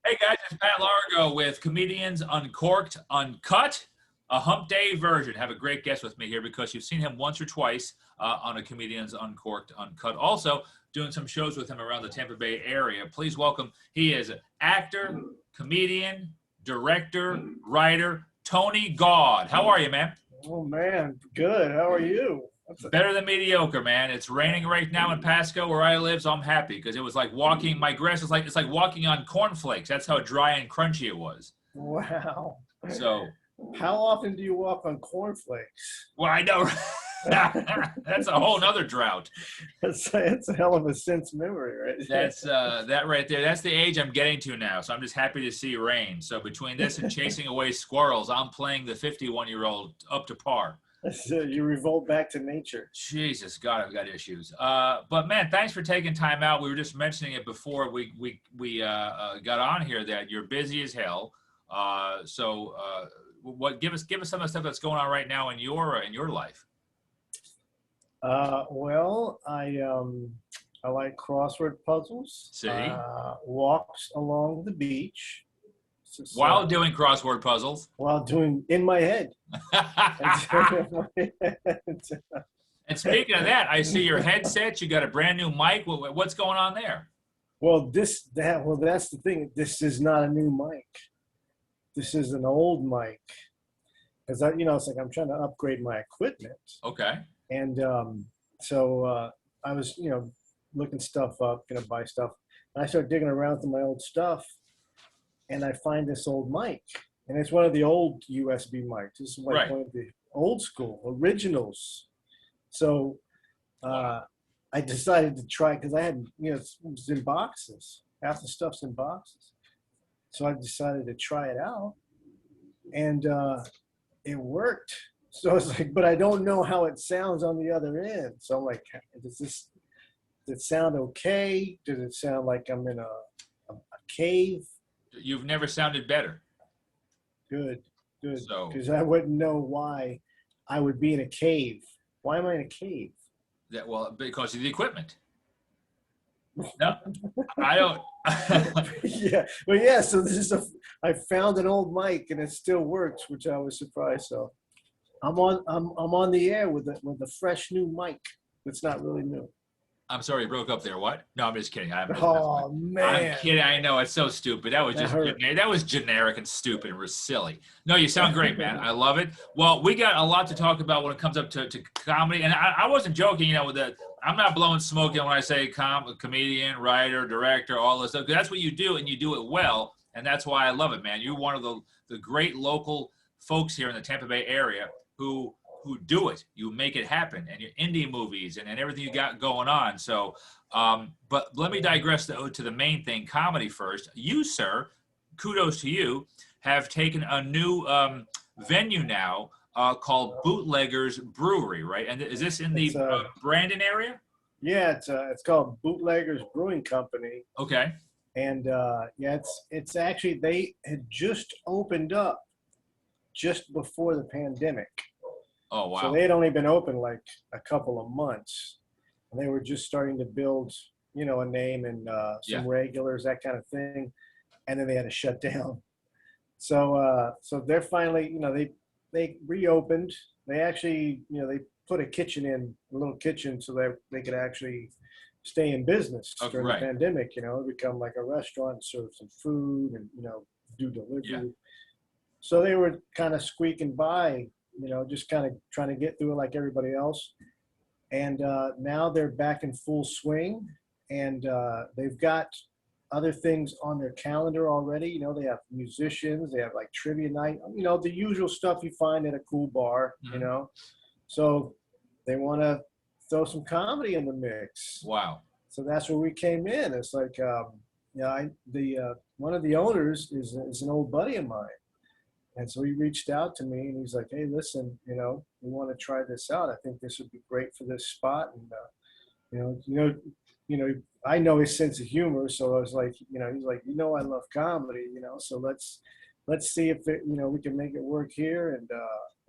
Hey guys, it's Pat Largo with Comedians Uncorked Uncut, a hump day version. Have a great guest with me here because you've seen him once or twice on a Comedians Uncorked Uncut. Also, doing some shows with him around the Tampa Bay area. Please welcome, he is an actor, comedian, director, writer, Tony Gaud. How are you, man? Oh man, good. How are you? Better than mediocre, man. It's raining right now in Pasco where I live, so I'm happy because it was like walking. My grass is like it's like walking on cornflakes. That's how dry and crunchy it was. Wow. So, how often do you walk on cornflakes? well, I know that's a whole nother drought. It's a hell of a sense memory, right? That's that right there. That's the age I'm getting to now. So I'm just happy to see rain. So between this and chasing away squirrels, I'm playing the 51-year-old up to par. You revolt back to nature. Jesus, God, I've got issues. But man, thanks for taking time out. We were just mentioning it before we got on here that you're busy as hell. What give us some of the stuff that's going on right now in your life? Well, I like crossword puzzles. See, walks along the beach. While doing crossword puzzles. While doing in my head. And speaking of that, I see your headset. You got a brand new mic. What's going on there? Well, that's the thing. This is not a new mic. This is an old mic. Because it's like I'm trying to upgrade my equipment. Okay. And so I was, looking stuff up, gonna buy stuff. And I started digging around through my old stuff. And I find this old mic, and it's one of the old USB mics. This is like one of the old school originals. So I decided to try because I had, it was in boxes. Half the stuff's in boxes. So I decided to try it out, and it worked. So I was like, but I don't know how it sounds on the other end. So I'm like, does it sound okay? Does it sound like I'm in a cave? You've never sounded better. Good. So, because I wouldn't know why I would be in a cave. Why am I in a cave? Because of the equipment. No, I don't. Yeah, well, yeah. So I found an old mic and it still works, which I was surprised. So I'm on the air with a fresh new mic. That's not really new. I'm sorry, you broke up there. What? No, I'm just kidding. Man, I'm kidding. I know it's so stupid. That was generic and stupid and silly. No, you sound great, man. I love it. Well, we got a lot to talk about when it comes up to comedy, and I wasn't joking. I'm not blowing smoke when I say comedian, writer, director, all this stuff. That's what you do, and you do it well, and that's why I love it, man. You're one of the great local folks here in the Tampa Bay area who do it. You make it happen, and your indie movies and everything you got going on. So, but let me digress to the main thing, comedy first. You, sir, kudos to you, have taken a new venue now called Bootleggers Brewery, right? And is this in the Brandon area? Yeah, it's called Bootleggers Brewing Company. Okay. And it's actually, they had just opened up just before the pandemic. Oh, wow. So they had only been open like a couple of months, and they were just starting to build, a name and some regulars, that kind of thing. And then they had to shut down. So they're finally, they reopened. They actually, they put a kitchen in, a little kitchen, so that they could actually stay in business during the pandemic, become like a restaurant, serve some food and, do delivery. Yeah. So they were kind of squeaking by, just kind of trying to get through it like everybody else. And now they're back in full swing, and they've got other things on their calendar already. They have musicians, they have like trivia night, the usual stuff you find at a cool bar, So they want to throw some comedy in the mix. Wow. So that's where we came in. It's like, one of the owners is an old buddy of mine. And so he reached out to me and he's like, hey, listen, we want to try this out. I think this would be great for this spot. And, I know his sense of humor. So I was like, he's like, I love comedy, so let's see if we can make it work here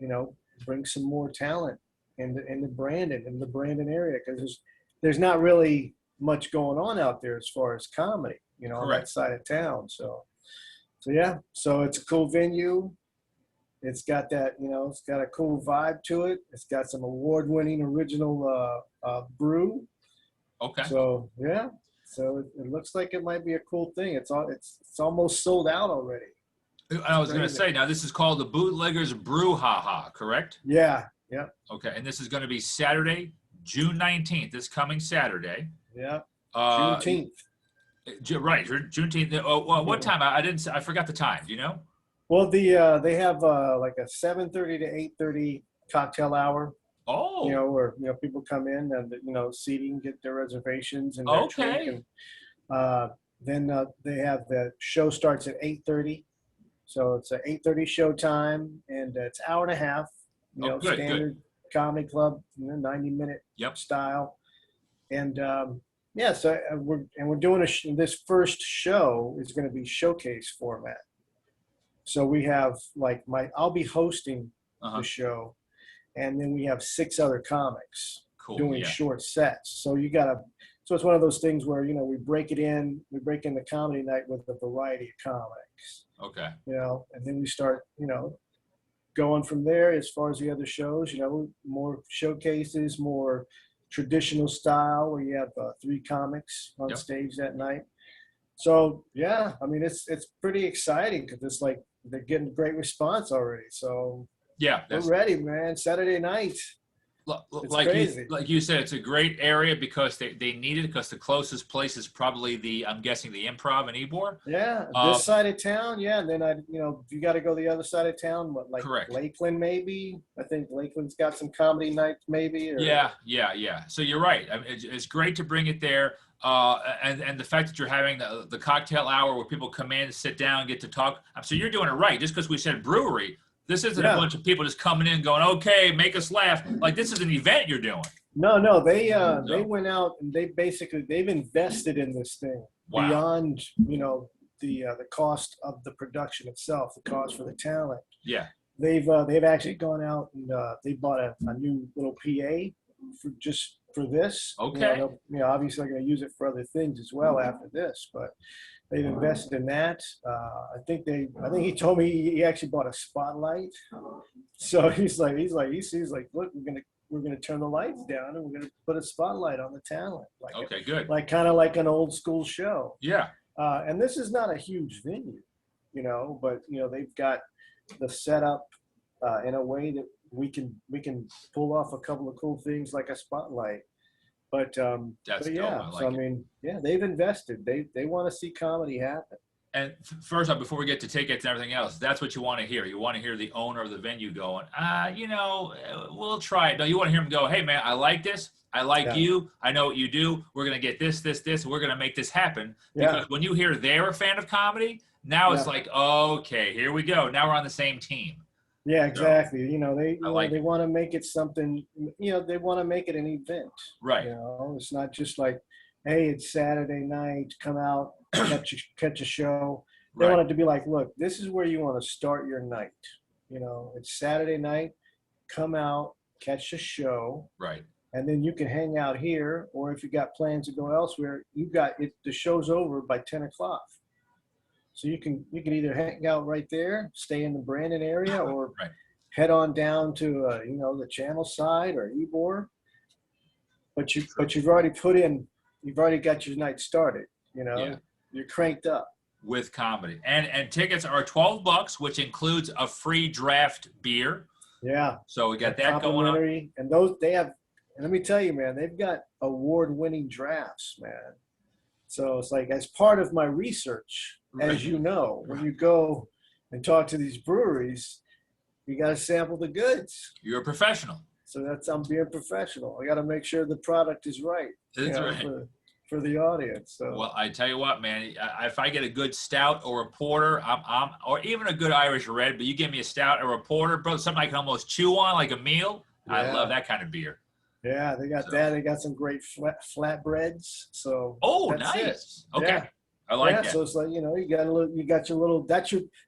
and, bring some more talent in the Brandon area. Cause there's not really much going on out there as far as comedy, on that side of town. So So yeah, so it's a cool venue. It's got that, it's got a cool vibe to it. It's got some award-winning original brew. Okay. So yeah, so it looks like it might be a cool thing. It's almost sold out already. I was going to say, now this is called the Bootleggers Brouhaha, correct? Yeah. Yeah. Okay, and this is going to be Saturday, June 19th, this coming Saturday. Yeah. Juneteenth. Right, Juneteenth. Oh, what time? I forgot the time. Do you know? Well, they have like a 7:30 to 8:30 cocktail hour. Oh. Where people come in and seating, get their reservations and their okay. drink. And then they have the show starts at 8:30, so it's an 8:30 show time, and it's hour and a half. Standard comedy club, 90-minute style, and yeah. So we're doing this first show is going to be showcase format. So we have I'll be hosting the show, and then we have 6 other comics doing short sets. So it's one of those things where, we break in the comedy night with a variety of comics. Okay. And then we start, going from there as far as the other shows, more showcases, more traditional style where you have 3 comics on stage that night. So yeah, I mean, it's pretty exciting because it's like they're getting great response already. So yeah, we're ready, man. Saturday night. Like you said, it's a great area because they need it, because the closest place is probably I'm guessing the Improv in Ybor. Yeah, this side of town. Yeah, and then you got to go the other side of town. Correct. Lakeland maybe. I think Lakeland's got some comedy nights maybe. Or... Yeah. So you're right. I mean, it's great to bring it there. And the fact that you're having the cocktail hour where people come in, sit down, get to talk. So you're doing it right. Just because we said brewery, this isn't a bunch of people just coming in going, okay, make us laugh. Like, this is an event you're doing. No, they went out and they've invested in this thing beyond the cost of the production itself, the cost for the talent. Yeah, they've actually gone out and they bought a new little PA for this. Okay. Obviously they're going to use it for other things as well after this, but they've invested in that. I think he told me he actually bought a spotlight. So he sees like, look, we're gonna turn the lights down and we're gonna put a spotlight on the talent. Good. Kind of like an old school show. Yeah. And this is not a huge venue, but they've got the setup in a way that we can pull off a couple of cool things like a spotlight. But yeah, I mean, they've invested. They want to see comedy happen. And first off, before we get to tickets and everything else, that's what you want to hear. You want to hear the owner of the venue going, we'll try it. No, you want to hear him go, hey man, I like this. I like you. I know what you do. We're going to get this. We're going to make this happen. Because when you hear they're a fan of comedy, now it's like, okay, here we go. Now we're on the same team. Yeah, exactly. They want to make it something, they want to make it an event. Right. It's not just like, hey, it's Saturday night, come out, catch a show. They want it to be like, look, this is where you want to start your night. It's Saturday night, come out, catch a show. Right. And then you can hang out here, or if you got plans to go elsewhere, the show's over by 10 o'clock. So you can either hang out right there, stay in the Brandon area, or head on down to the Channel side or Ybor. But you've already got your night started. You're cranked up with comedy, and tickets are $12, which includes a free draft beer. Yeah. So we got that going on. And those they have. And let me tell you, man, they've got award-winning drafts, man. So it's like, as part of my research, as you know, when you go and talk to these breweries, you got to sample the goods. You're a professional. So I'm being professional. I got to make sure the product is right. That's right. For the audience. So. Well, I tell you what, man, if I get a good stout or a porter, or even a good Irish red, but you give me a stout or a porter, bro, something I can almost chew on like a meal. Yeah. I love that kind of beer. Yeah, they got that. They got some great flatbreads. So nice. Okay. Yeah. I like that. So it's like, you got your little,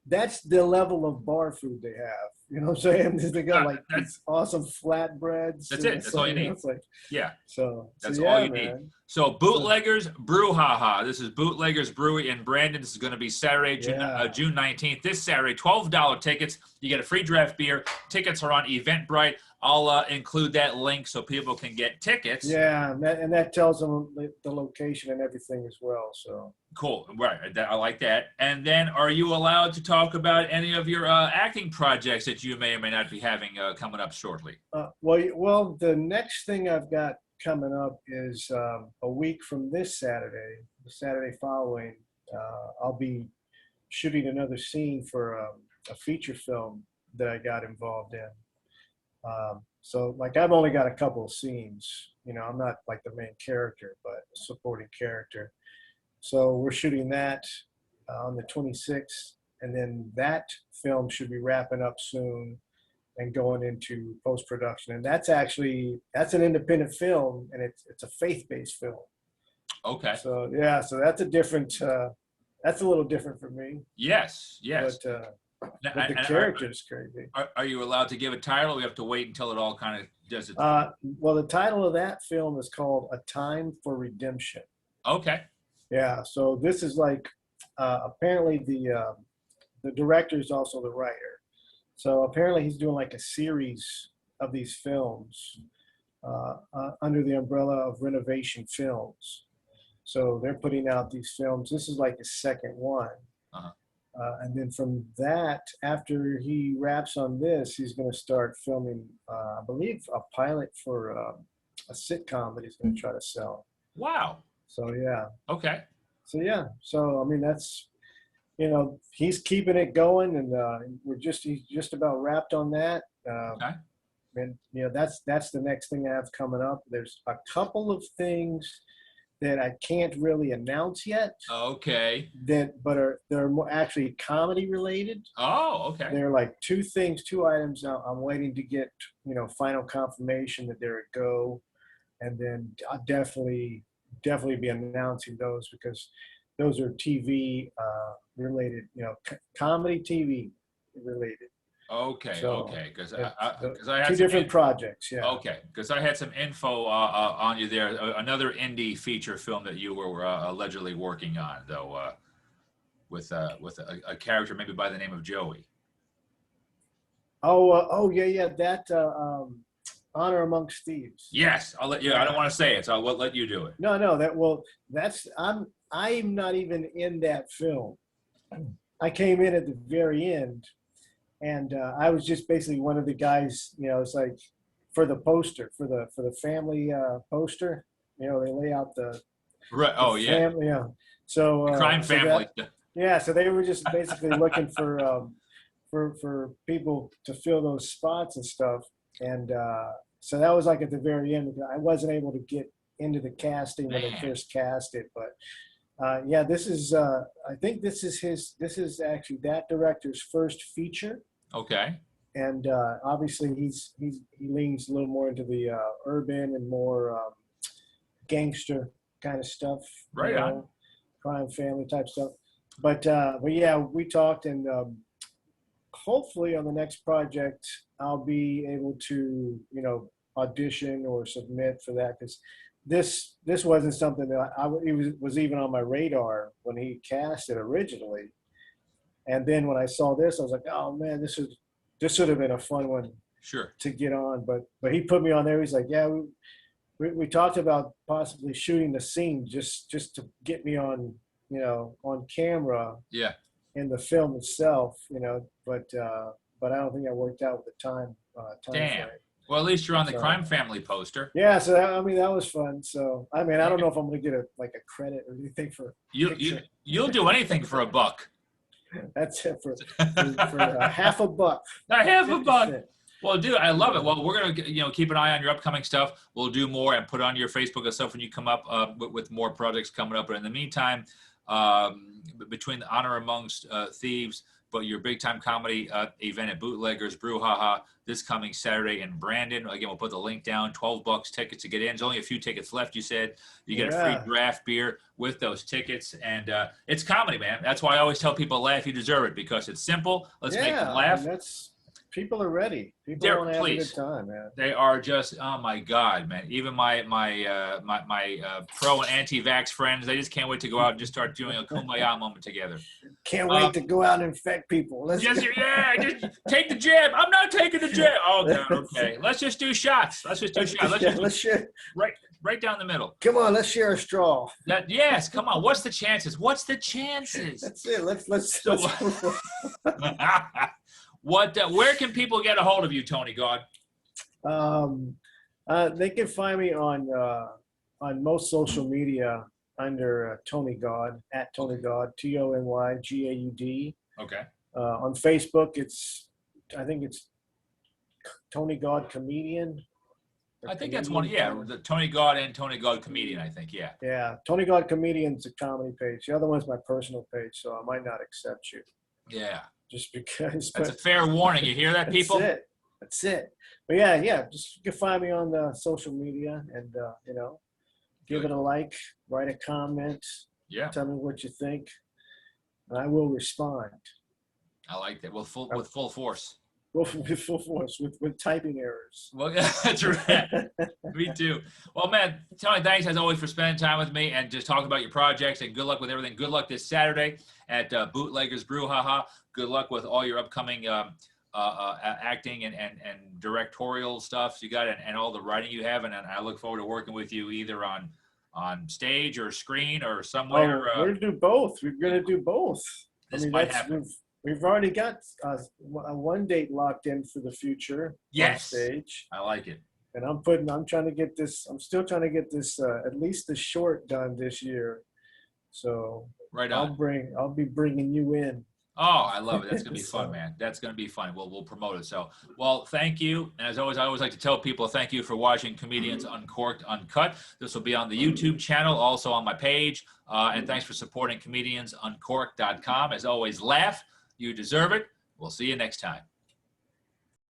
that's the level of bar food they have. You know what I'm saying? They got like these awesome flatbreads. That's it. That's all you need. It's like, yeah. So that's yeah, all you man. need. So Bootleggers Brouhaha. This is Bootleggers Brewery in Brandon. This is going to be Saturday, June 19th. This Saturday, $12 tickets. You get a free draft beer. Tickets are on Eventbrite. I'll include that link so people can get tickets. Yeah, and that tells them the location and everything as well. So cool, right? I like that. And then, are you allowed to talk about any of your acting projects that you may or may not be having coming up shortly? Well, the next thing I've got coming up is a week from this Saturday, the Saturday following. I'll be shooting another scene for a feature film that I got involved in. So like I've only got a couple of scenes, you know, I'm not like the main character, but a supporting character. So we're shooting that on the 26th, and then that film should be wrapping up soon and going into post-production. And that's an independent film, and it's a faith-based film. Okay. So yeah, so that's a different, that's a little different for me. Yes. But the character is crazy. Are you allowed to give a title? Or we have to wait until it all kind of does it. Well, the title of that film is called A Time for Redemption. Okay. Yeah. So this is like apparently the director is also the writer. So apparently he's doing like a series of these films under the umbrella of Renovation Films. So they're putting out these films. This is like the second one. Uh-huh. And then from that, after he wraps on this, he's going to start filming, I believe, a pilot for a sitcom that he's going to try to sell. Wow. So, yeah. Okay. So, yeah. So, I mean, that's, you know, he's keeping it going, and he's just about wrapped on that. Okay. And, you know, that's the next thing I have coming up. There's a couple of things that I can't really announce yet. Okay. But they're more actually comedy related. Oh, okay. They're like two items now. I'm waiting to get, you know, final confirmation that they're a go, and then I'll definitely be announcing those, because those are TV related, you know, comedy TV related. Okay, so okay, because I had two different projects, yeah. Okay, because I had some info on you there. Another indie feature film that you were allegedly working on, though, with a character maybe by the name of Joey. Yeah, that Honor Amongst Thieves. Yes, I'll let you. I don't want to say it, so I'll let you do it. No, I'm not even in that film. I came in at the very end. And I was just basically one of the guys, you know, it's like for the poster, for the family poster, you know, they lay out the right. The family, yeah. So crime family. So they were just basically looking for people to fill those spots and stuff. And so that was like at the very end. I wasn't able to get into the casting when they first cast it, but. Yeah, this is. I think this is actually that director's first feature. Okay. And obviously, he leans a little more into the urban and more gangster kind of stuff. Right on. Crime family type stuff. But yeah, we talked, and hopefully on the next project, I'll be able to, you know, audition or submit for that, because. This wasn't something that it was even on my radar when he cast it originally, and then when I saw this, I was like, oh man, this would have been a fun one, sure, to get on. But he put me on there. He's like, yeah, we talked about possibly shooting the scene just to get me on, you know, on camera, yeah, in the film itself, you know, but I don't think that worked out with the time Damn. frame. Well, at least you're on the crime family poster. Yeah, so I mean that was fun. So I mean, I don't know if I'm gonna get a credit or anything for. You'll do anything for $1. That's it for half $1. Half $1. Well, dude, I love it. Well, we're gonna keep an eye on your upcoming stuff. We'll do more and put on your Facebook and stuff when you come up with more projects coming up. But in the meantime, between the Honor Amongst Thieves. But your big-time comedy event at Bootleggers Brouhaha this coming Saturday in Brandon. Again, we'll put the link down. $12 tickets to get in. There's only a few tickets left, you said. You get a free draft beer with those tickets. And it's comedy, man. That's why I always tell people laugh, you deserve it, because it's simple. Let's make them laugh. I mean, people are ready. People want to have a good time, man. They are just, oh my God, man. Even my pro and anti-vax friends, they just can't wait to go out and just start doing a kumbaya moment together. Can't wait to go out and infect people. Just take the jab. I'm not taking the jab. Oh God, okay. Let's just do shots. Let's share right down the middle. Come on, let's share a straw. Yes, come on. What's the chances? That's it. Let's Where can people get a hold of you, Tony Gaud? They can find me on most social media under Tony Gaud, at Tony Gaud, TonyGaud. Okay. On Facebook, I think it's Tony Gaud Comedian. I think that's one. Yeah, the Tony Gaud and Tony Gaud Comedian. I think. Yeah. Yeah, Tony Gaud Comedian's a comedy page. The other one's my personal page, so I might not accept you. Yeah. Just because. That's a fair warning. You hear that, people? That's it. But yeah. Just you can find me on the social media and give it a like, write a comment. Yeah. Tell me what you think, and I will respond. I like that. With full force. With full force, with typing errors. Well, that's right. Me too. Well, man, Tony, thanks as always for spending time with me and just talking about your projects, and good luck with everything. Good luck this Saturday at Bootleggers Brouhaha. Good luck with all your upcoming acting and directorial stuff you got, and all the writing you have. And I look forward to working with you either on stage or screen or somewhere. We're going to do both. We're going to do both. This might happen. We've already got one date locked in for the future. Yes. On stage. I like it. And I'm still trying to get this, at least the short done this year. So right on. I'll be bringing you in. Oh, I love it. That's going to be fun, man. That's going to be fun. We'll promote it. So, well, thank you. And as always, I always like to tell people, thank you for watching Comedians Uncorked Uncut. This will be on the YouTube channel, also on my page. And thanks for supporting ComediansUncorked.com. As always, laugh. You deserve it. We'll see you next time.